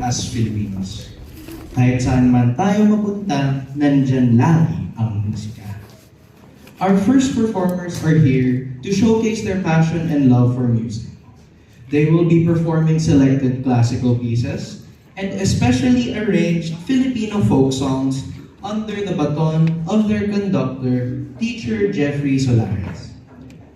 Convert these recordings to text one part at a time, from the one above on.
as Filipinos. Kahit saan man tayo mapunta, nandyan lagi ang musika. Our first performers are here to showcase their passion and love for music. They will be performing selected classical pieces and especially arranged Filipino folk songs under the baton of their conductor, teacher Jeffrey Solares.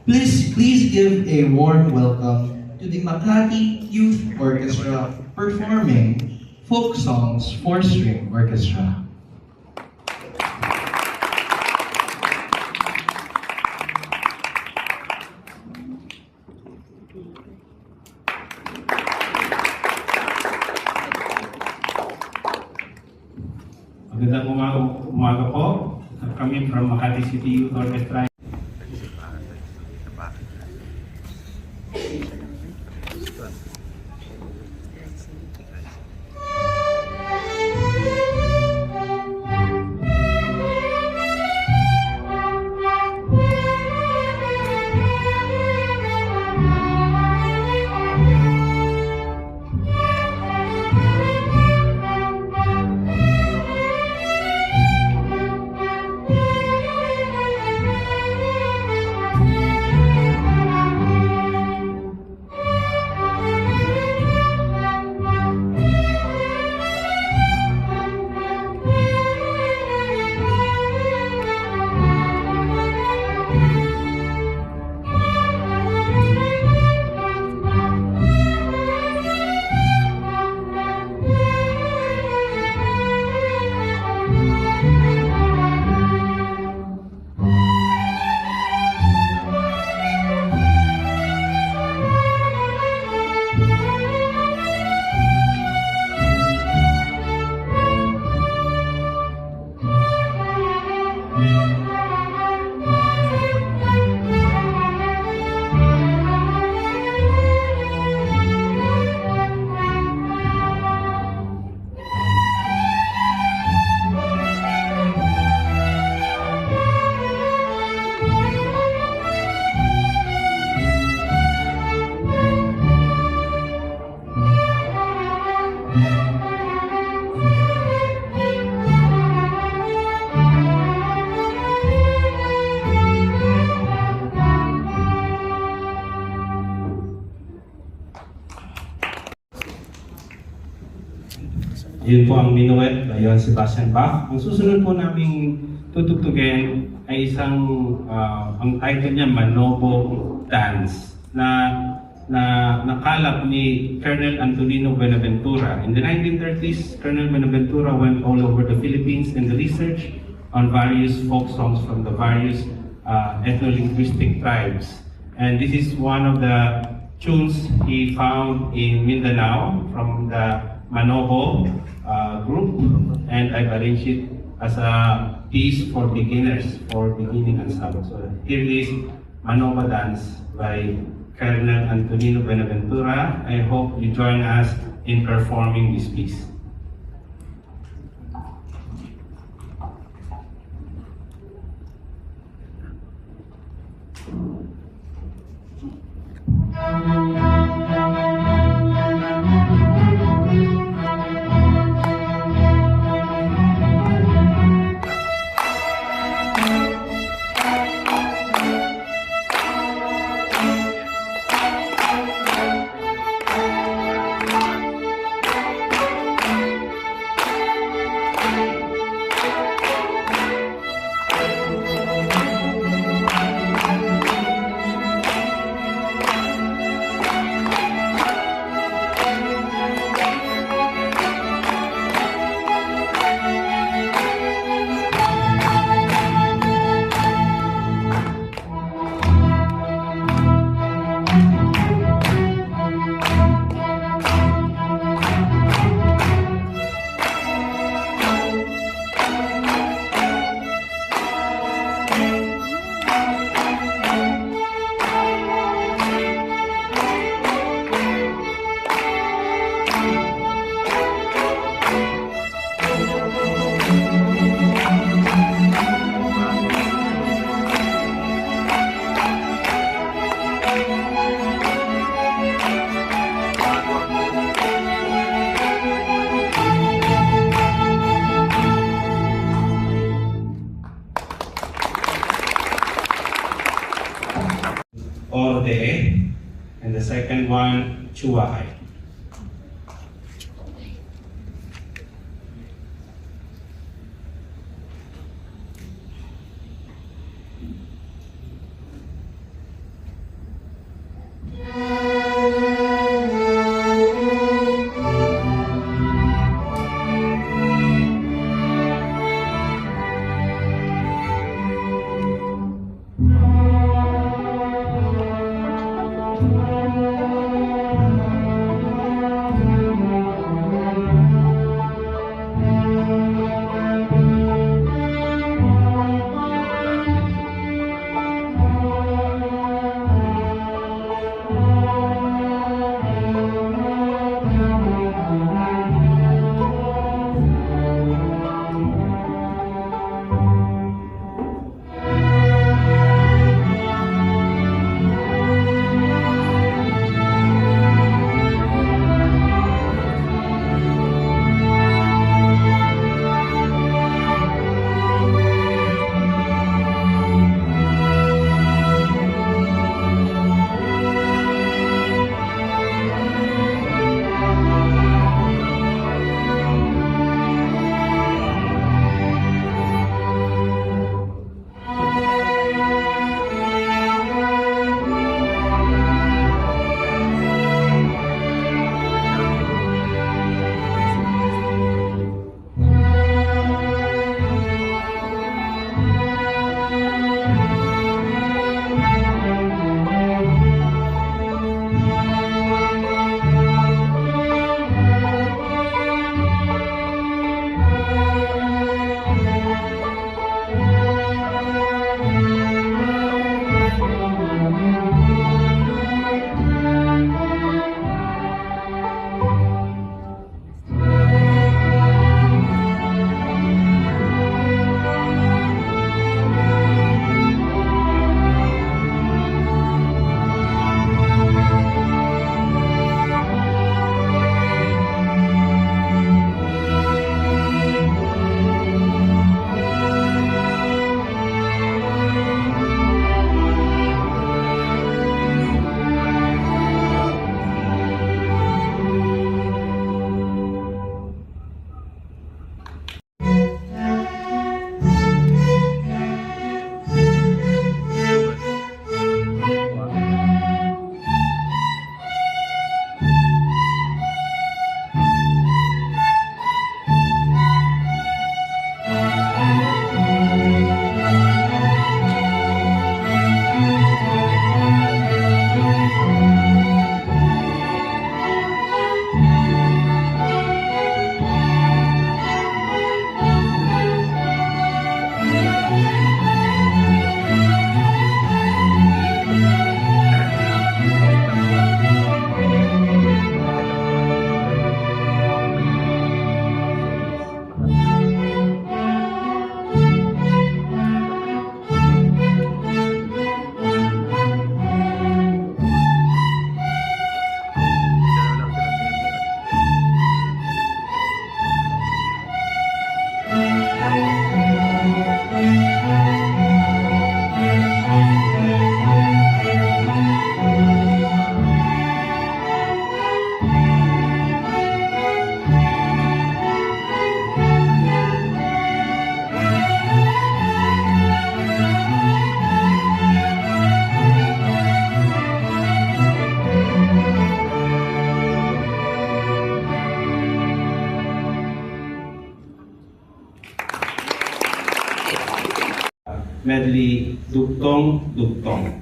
Please give a warm welcome to the Makati Youth Orchestra performing folk songs for string orchestra. Magandang umaga po. Kami from Makati City Youth Orchestra. Yun po ang Minuet by Johann Sebastian Bach. Ang susunod po naming tutugtugin ay ang title niya Manobo Dance na nakalap ni Colonel Antonino Buenaventura. In the 1930s, Colonel Buenaventura went all over the Philippines in the research on various folk songs from the various ethno-linguistic tribes. And this is one of the tunes he found in Mindanao from the Manobo group, and I've arranged it as a piece for beginners, for beginning ensemble. So here is Manobo Dance by Colonel Antonino Buenaventura. I hope you join us in performing this piece. everyone, Chuahay. medley Dugtong Dugtong.